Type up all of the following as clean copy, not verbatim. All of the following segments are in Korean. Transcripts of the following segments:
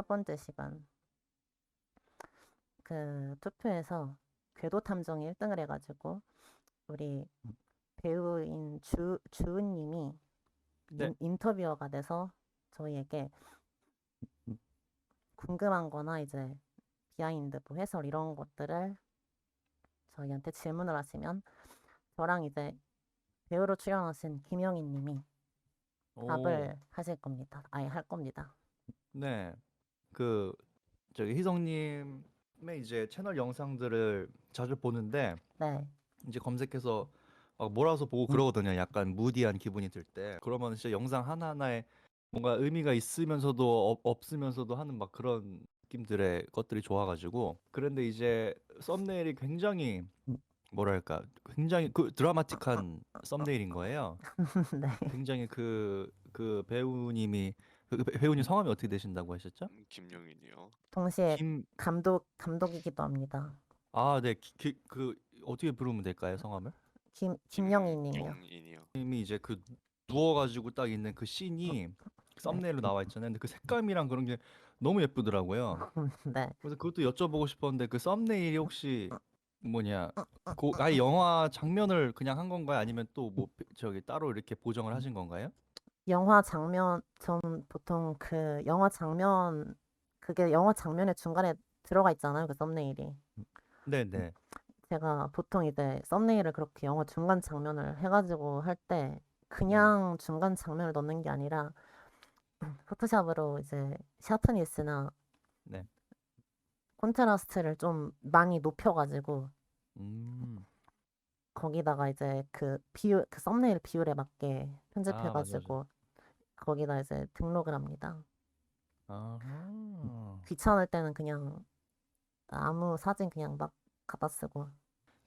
번째 시간 그 투표에서 궤도 탐정이 1등을 해가지고 우리 배우인 주은님이 네. 인터뷰어가 돼서 저희에게 궁금한 거나 이제 비하인드 뭐 해설 이런 것들을 저희한테 질문을 하시면 저랑 이제 배우로 출연하신 김영희 님이 오, 답을 하실 겁니다. 아예 할 겁니다. 네. 그 저기 희성님의 이제 채널 영상들을 자주 보는데 네. 이제 검색해서 막 몰아서 보고 그러거든요. 약간 무디한 기분이 들 때. 그러면 진짜 영상 하나하나에 뭔가 의미가 있으면서도 없으면서도 하는 막 그런 느낌들의 것들이 좋아가지고. 그런데 이제 썸네일이 굉장히 뭐랄까 굉장히 그 드라마틱한 썸네일인 거예요. 네. 굉장히 그 배우님이 배우님 성함이 어떻게 되신다고 하셨죠? 김용인이요. 동시에 김 감독이기도 합니다. 아, 네. 그 어떻게 부르면 될까요, 성함을? 김영희 님이요. 김용인이요. 님이 이제 그 누워가지고 딱 있는 그 씬이 네. 썸네일로 나와 있잖아요. 근데 그 색감이랑 그런 게 너무 예쁘더라고요. 네. 그래서 그것도 여쭤보고 싶었는데 그 썸네일이 혹시 뭐냐, 아예 영화 장면을 그냥 한 건가요? 아니면 또 뭐 저기 따로 이렇게 보정을 하신 건가요? 영화 장면 전 보통 그 영화 장면 그게 영화 장면의 중간에 들어가 있잖아요. 그 썸네일이. 네네. 제가 보통 이제 썸네일을 그렇게 영화 중간 장면을 해가지고 할 때 네. 그냥 중간 장면을 넣는 게 아니라 포토샵으로 이제 샤프니스나 네. 콘트라스트를 좀 많이 높여가지고 음. 거기다가 이제 그 썸네일 비율에 맞게 아, 맞아, 맞아. 편집해가지고 거기다 이제 등록을 합니다. 아하. 귀찮을 때는 그냥 아무 사진 그냥 막 갖다 쓰고.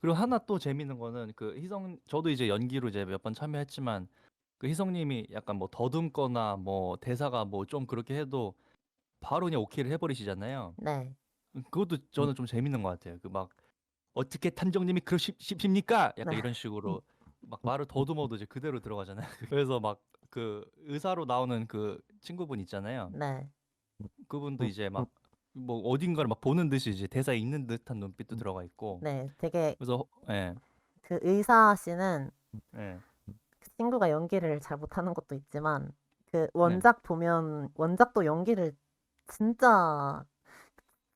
그리고 하나 또 재밌는 거는 그 저도 이제 연기로 이제 몇 번 참여했지만 그 희성님이 약간 뭐 더듬거나 뭐 대사가 뭐 좀 그렇게 해도 바로 그냥 오케이를 해버리시잖아요. 네. 그것도 저는 좀 재밌는 것 같아요. 그 막 어떻게 탐정님이 그러십니까? 약간 네. 이런 식으로 막 말을 더듬어도 이제 그대로 들어가잖아요. 그래서 막 그 의사로 나오는 그 친구분 있잖아요. 네. 그분도 이제 막 뭐 어딘가를 막 보는 듯이 이제 대사 읽는 듯한 눈빛도 들어가 있고. 네. 되게 그래서 예, 그 의사 씨는 예, 그 친구가 연기를 잘 못하는 것도 있지만 그 네. 원작 보면 원작도 연기를 진짜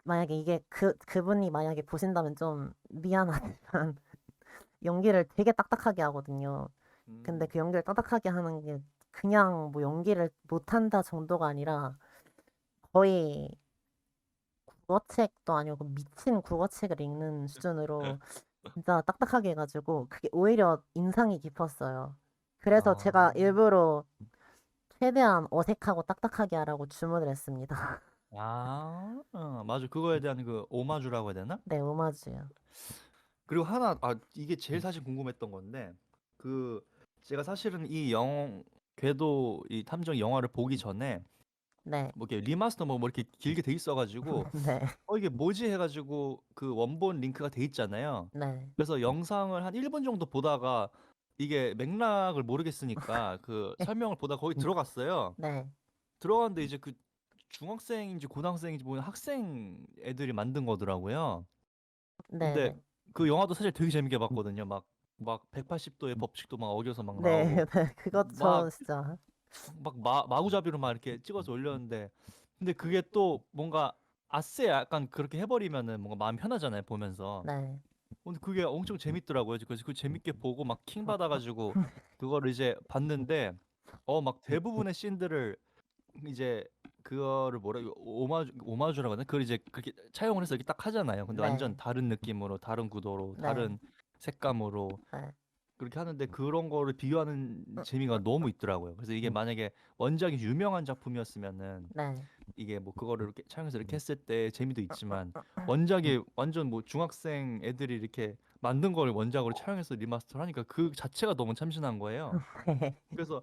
만약에 이게 그분이 만약에 보신다면 좀 미안하지만 연기를 되게 딱딱하게 하거든요. 근데 음. 그 연기를 딱딱하게 하는 게 그냥 뭐 연기를 못한다 정도가 아니라 거의 국어책도 아니고 미친 국어책을 읽는 수준으로 진짜 딱딱하게 해가지고 그게 오히려 인상이 깊었어요. 그래서 아, 제가 일부러 최대한 어색하고 딱딱하게 하라고 주문을 했습니다. 맞아. 그거에 대한 그 오마주라고 해야 되나? 네, 오마주요. 그리고 이게 제일 사실 궁금했던 건데, 그, 제가 사실은 궤도 이 탐정 영화를 보기 전에, 네, 뭐 이렇게 리마스터 뭐 이렇게 길게 돼 있어가지고, 네, 이게 뭐지 해가지고 그 원본 링크가 돼 있잖아요. 네, 그래서 영상을 한 1분 정도 보다가 이게 맥락을 모르겠으니까 그 설명을 보다 거기 들어갔어요. 네, 들어갔는데 이제 그 중학생인지 고등학생인지 모르는 학생 애들이 만든 거더라고요. 네, 근데 네, 그 영화도 사실 되게 재밌게 봤거든요. 막 180도의 법칙도 막 어겨서 막 네, 나오고 네, 그것 저 막 진짜, 마구잡이로 막 이렇게 찍어서 올렸는데 근데 그게 또 뭔가 아쎄 약간 그렇게 해버리면은 뭔가 마음 편하잖아요 보면서. 네, 근데 그게 엄청 재밌더라고요. 그래서 그 재밌게 보고 막 킹 받아가지고 그거를 이제 봤는데 막 대부분의 씬들을 이제 그거를 오마주라고 하나? 그걸 이제 그렇게 차용을 해서 이렇게 딱 하잖아요. 근데 네, 완전 다른 느낌으로, 다른 구도로, 네, 다른 색감으로 네, 그렇게 하는데 그런 거를 비교하는 재미가 너무 있더라고요. 그래서 이게 만약에 원작이 유명한 작품이었으면은 네, 이게 뭐 그거를 이렇게 차용해서 이렇게 했을 때 재미도 있지만 원작이 완전 뭐 중학생 애들이 이렇게 만든 걸 원작으로 차용해서 리마스터를 하니까 그 자체가 너무 참신한 거예요. 네, 그래서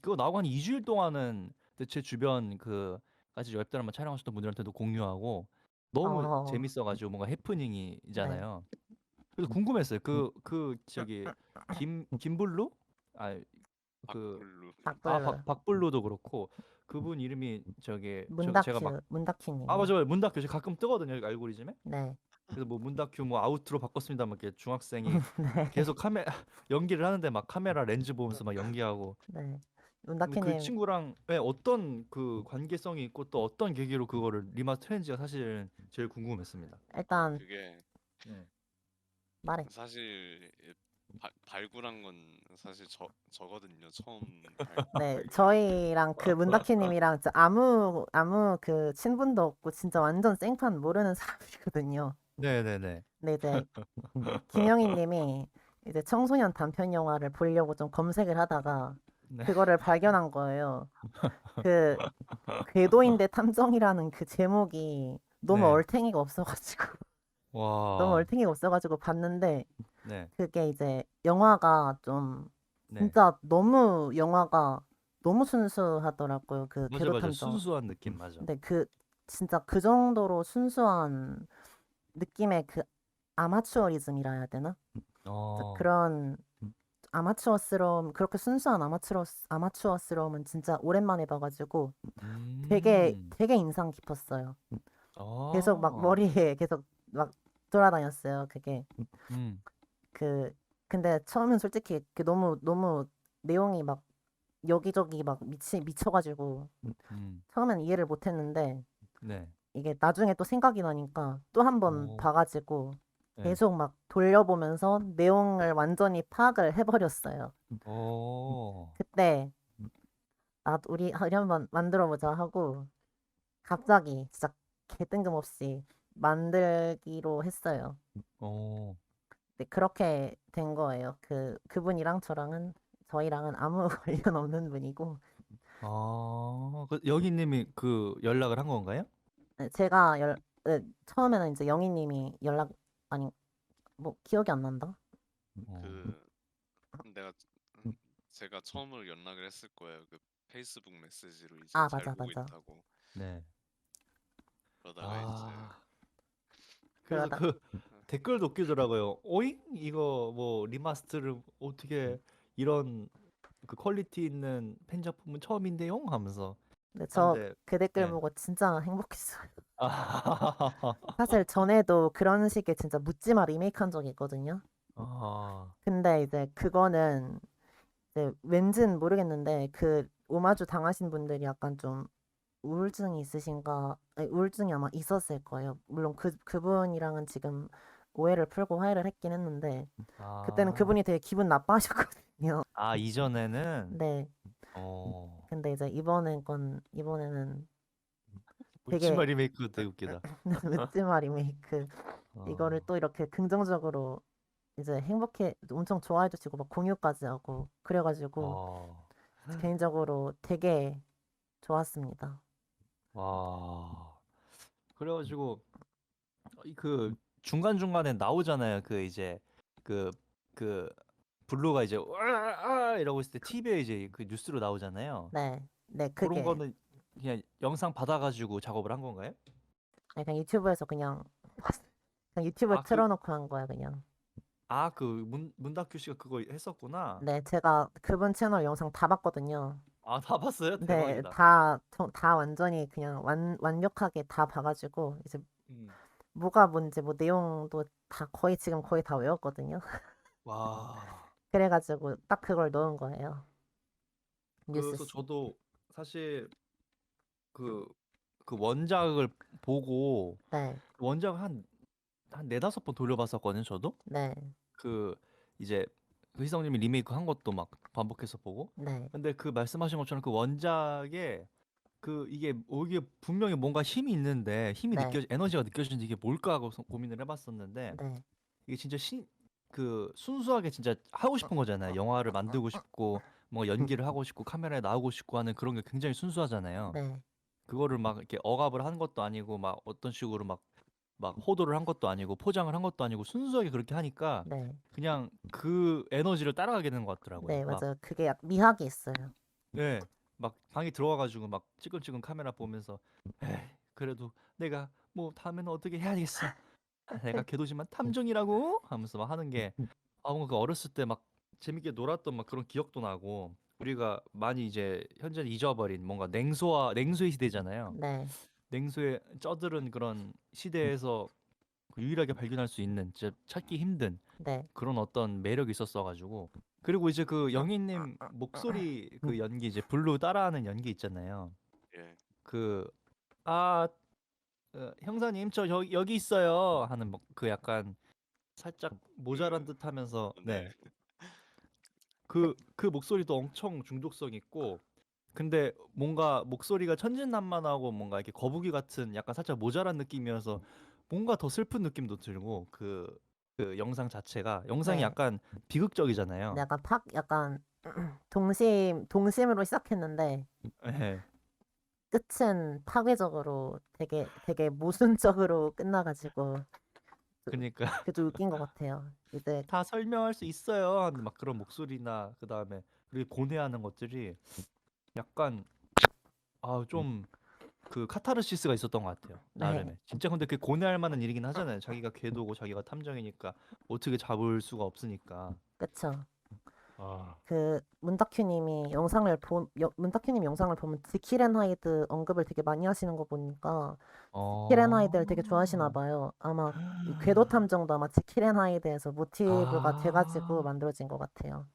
그거 나오고 한 2주일 동안은 제 주변 그 같이 웹드라마 촬영하셨던 분들한테도 공유하고 너무 어, 재밌어가지고 뭔가 네, 해프닝이잖아요. 그래서 궁금했어요. 그 저기 김블루? 아, 그 박블루. 박블루, 박블루도 그렇고 그분 이름이 제가 막 문다큐님이요. 맞아요. 문다큐 가끔 뜨거든요 알고리즘에. 네. 그래서 뭐 문다큐 뭐 아우트로 바꿨습니다. 막 이렇게 중학생이 네. 계속 카메 연기를 하는데 막 카메라 렌즈 보면서 막 연기하고. 네. 그 문다큐님 친구랑 어떤 그 관계성이 있고 또 어떤 계기로 그거를 리마스터했는지가 사실 제일 궁금했습니다. 일단 그게 네. 말해. 사실 발굴한 건 사실 저거든요. 처음 네, 발굴한 게. 저희랑 그 문다큐님이랑 진짜 아무 그 친분도 없고 진짜 완전 생판 모르는 사람이거든요. 네네네. 근데 이제 김영희님이 이제 청소년 단편 영화를 보려고 좀 검색을 하다가 네. 그거를 발견한 거예요. 그 궤도인대 탐정이라는 그 제목이 너무 네. 얼탱이가 없어가지고 너무 와. 얼탱이가 없어가지고 봤는데 네. 그게 이제 영화가 좀 네. 진짜 너무 영화가 너무 순수하더라고요. 그 맞아 궤도 맞아. 탐정. 순수한 느낌 맞아. 근데 그 진짜 그 정도로 순수한 느낌의 그 아마추어리즘이라 해야 되나? 진짜 어. 그런 아마추어스러움 그렇게 순수한 아마추어스러움은 진짜 오랜만에 봐가지고 되게 음. 되게 인상 깊었어요. 계속 막 아. 머리에 계속 막 돌아다녔어요. 그게 음. 그 근데 처음엔 솔직히 그 너무 내용이 막 여기저기 막 미쳐가지고 음. 처음엔 이해를 못했는데 네. 이게 나중에 또 생각이 나니까 또 한 번 어. 봐가지고 네. 계속 막 돌려보면서 내용을 완전히 파악을 해버렸어요. 어. 그때 우리 한번 만들어보자 하고 갑자기 진짜 개 뜬금없이 만들기로 했어요. 어. 네, 그렇게 된 거예요. 저희랑은 아무 관련 없는 분이고 아. 그 여기님이 그 연락을 한 건가요? 네, 처음에는 이제 영희님이 아니 뭐 기억이 안 난다. 어. 그 내가 제가 처음으로 연락을 했을 거예요. 그 페이스북 메시지로 이제 아 잘 맞아 보고 맞아. 있다고. 네. 그러다가 이제 아. 그래서 그러다 그 댓글도 웃기더라고요. 오잉? 이거 뭐 리마스터를 어떻게 이런 그 퀄리티 있는 팬 작품은 처음인데요? 하면서 근데 저 한데 그 댓글 네. 보고 진짜 행복했어요. 아. 사실 전에도 그런 식의 진짜 묻지마 리메이크한 적이 있거든요. 아. 근데 이제 그거는 이제 왠진 모르겠는데 그 오마주 당하신 분들이 약간 좀 우울증이 있으신가? 아니, 우울증이 아마 있었을 거예요. 물론 그분이랑은 지금 오해를 풀고 화해를 했긴 했는데 그때는 아. 그분이 되게 기분 나빠하셨거든요. 아, 이전에는 네. 어. 근데 이제 이번에는 되게 묻지마 리메이크 되게 웃기다. 묻지마 리메이크 이거를 어. 또 이렇게 긍정적으로 이제 엄청 좋아해 주시고 막 공유까지 하고 그래가지고 어. 개인적으로 되게 좋았습니다. 와. 그래가지고 그 중간중간에 나오잖아요. 그 이제 그 그 블루가 이제 와 이러고 있을 때 TV에 이제 그 뉴스로 나오잖아요. 네, 네, 그런 그게 거는 그냥 영상 받아가지고 작업을 한 건가요? 그냥 유튜브에서 그냥 유튜브에 아, 그, 틀어놓고 한 거야 그냥. 그 문다큐 씨가 그거 했었구나. 네, 제가 그분 채널 영상 다 봤거든요. 아, 다 봤어요? 네, 대박이다. 다 완전히 그냥 완벽하게 다 봐가지고 이제 음. 뭐가 뭔지 뭐 내용도 지금 거의 다 외웠거든요. 와. 그래가지고 딱 그걸 넣은 거예요. 그래서 뉴스씨. 저도 사실 그, 그 원작을 보고 네, 원작을 한 네다섯 번 돌려봤었거든요, 저도. 네, 그 이제 그 희성님이 리메이크 한 것도 막 반복해서 보고. 네, 근데 그 말씀하신 것처럼 그 원작에 이게 분명히 뭔가 힘이 있는데 네, 에너지가 느껴지는데 이게 뭘까 하고 고민을 해봤었는데 네, 이게 진짜 그 순수하게 진짜 하고 싶은 거잖아요. 영화를 만들고 싶고 뭐 연기를 하고 싶고 카메라에 나오고 싶고 하는 그런 게 굉장히 순수하잖아요. 네, 그거를 막 이렇게 억압을 한 것도 아니고 막 어떤 식으로 막 호도를 한 것도 아니고 포장을 한 것도 아니고 순수하게 그렇게 하니까 네, 그냥 그 에너지를 따라가게 되는 것 같더라고요. 네, 막 맞아요. 그게 미학이 있어요. 예. 막 방에 들어와가지고 막 찌끔찌끔 카메라 보면서 에이, 그래도 내가 뭐 다음에는 어떻게 해야겠어. 내가 개도지만 탐정이라고 하면서 막 하는 게 뭔가 그 어렸을 때 막 재밌게 놀았던 막 그런 기억도 나고 우리가 많이 이제 현재 잊어버린 뭔가 냉소의 시대잖아요. 네, 냉소에 쩌들은 그런 시대에서 그 유일하게 발견할 수 있는 진짜 찾기 힘든 네, 그런 어떤 매력이 있었어가지고 그리고 이제 그 영희님 목소리 그 연기 이제 블루 따라하는 연기 있잖아요. 예. 그 아 형사님 저 여기 있어요 하는 그 약간 살짝 모자란 그 듯하면서 네. 네. 그 목소리도 엄청 중독성 있고 근데 뭔가 목소리가 천진난만하고 뭔가 이렇게 거북이 같은 약간 살짝 모자란 느낌이어서 뭔가 더 슬픈 느낌도 들고 그 영상 자체가 영상이 네. 약간 비극적이잖아요. 약간 약간 동심으로 시작했는데 예. 끝은 파괴적으로 되게 모순적으로 끝나가지고 그러니까 그게 좀 웃긴 것 같아요. 이제 다 설명할 수 있어요 하는 막 그런 목소리나 그다음에 그리고 고뇌하는 것들이 약간 좀 그 카타르시스가 있었던 것 같아요. 네, 나름의. 진짜 근데 그게 고뇌할 만한 일이긴 하잖아요. 자기가 궤도고 자기가 탐정이니까 어떻게 잡을 수가 없으니까. 그쵸. 아, 그 문다큐님 영상을 보면 지킬 앤 하이드 언급을 되게 많이 하시는 거 보니까 지킬 앤 하이드를 되게 좋아하시나 어. 봐요. 아마 이 궤도 탐정도 아마 지킬 앤 하이드에서 모티브가 돼가지고 아, 만들어진 것 같아요.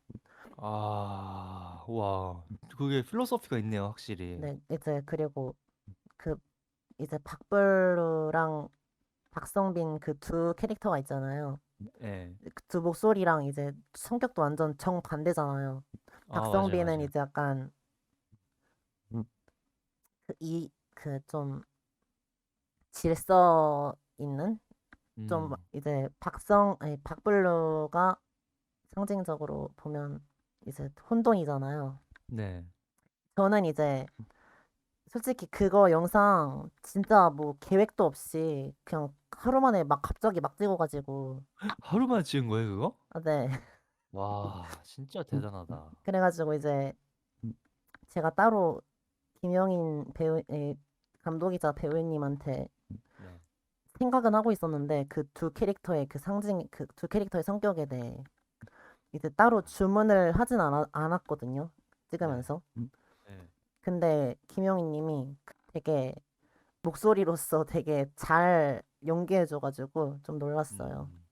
와, 그게 필로소피가 있네요, 확실히. 네, 이제 그리고 그 이제 박블루랑 박성빈 그 두 캐릭터가 있잖아요. 예. 그 두 목소리랑 이제 성격도 완전 정반대잖아요. 맞아요, 박성빈은 맞아요. 이제 약간 그 좀 질서 있는 좀 음, 이제 박블루가 상징적으로 보면 이제 혼돈이잖아요. 네. 저는 이제 솔직히 그거 영상 진짜 뭐 계획도 없이 그냥 하루 만에 막 갑자기 막 찍어가지고 하루만 찍은 거예요, 그거? 네. 와, 진짜 대단하다. 그래가지고 이제 제가 따로 김영인 감독이자 배우님한테 네. 생각은 하고 있었는데 그 두 캐릭터의 그 상징 그 두 캐릭터의 성격에 대해 이제 따로 주문을 하진 않았거든요. 네. 찍으면서. 네. 근데 김영희 님이 되게 목소리로서 되게 잘 연기해줘가지고 좀 놀랐어요. 음,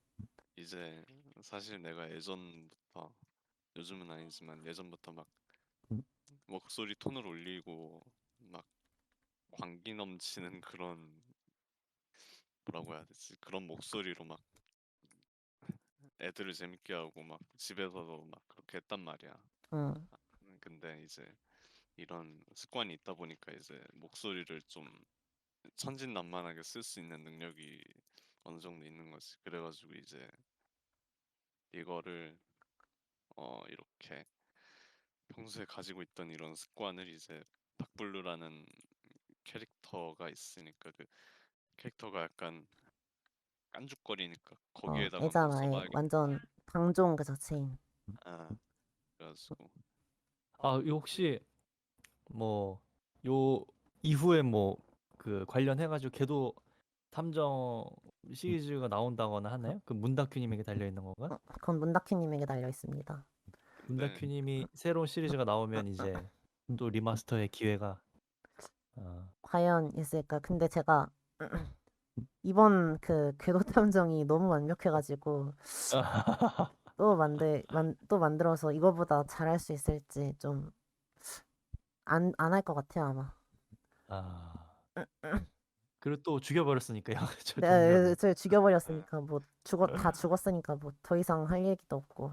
이제 사실 내가 예전부터 요즘은 아니지만 예전부터 막 목소리 톤을 올리고 막 광기 넘치는 그런 뭐라고 해야 되지? 그런 목소리로 막 애들을 재밌게 하고 막 집에서도 막 그렇게 했단 말이야. 응, 근데 이제 이런 습관이 있다 보니까 이제 목소리를 좀 천진난만하게 쓸 수 있는 능력이 어느 정도 있는 거지. 그래가지고 이제 이거를 이렇게 평소에 가지고 있던 이런 습관을 이제 박블루라는 캐릭터가 있으니까 그 캐릭터가 약간 깐죽거리니까 거기에다가 한번 애잖아요. 써봐야겠다. 완전 방종 그 자체인. 아, 그래가지고 이거 혹시 뭐 요 이후에 뭐 그 관련해가지고 걔도 탐정 시리즈가 나온다거나 하나요? 그 문다큐님에게 달려 있는 건가? 그건 문다키님에게 달려 있습니다. 근데 문다큐님이 새로운 시리즈가 나오면 이제 또 리마스터의 기회가 아, 과연 있을까? 근데 제가 이번 그 궤도 탐정이 너무 완벽해가지고 또 만들어서 이거보다 잘할 수 있을지 좀 안 할 것 같아요, 아마. 아 그리고 또 죽여버렸으니까요 저 네, 동료를 저 죽여버렸으니까 다 죽었으니까 뭐 더 이상 할 얘기도 없고.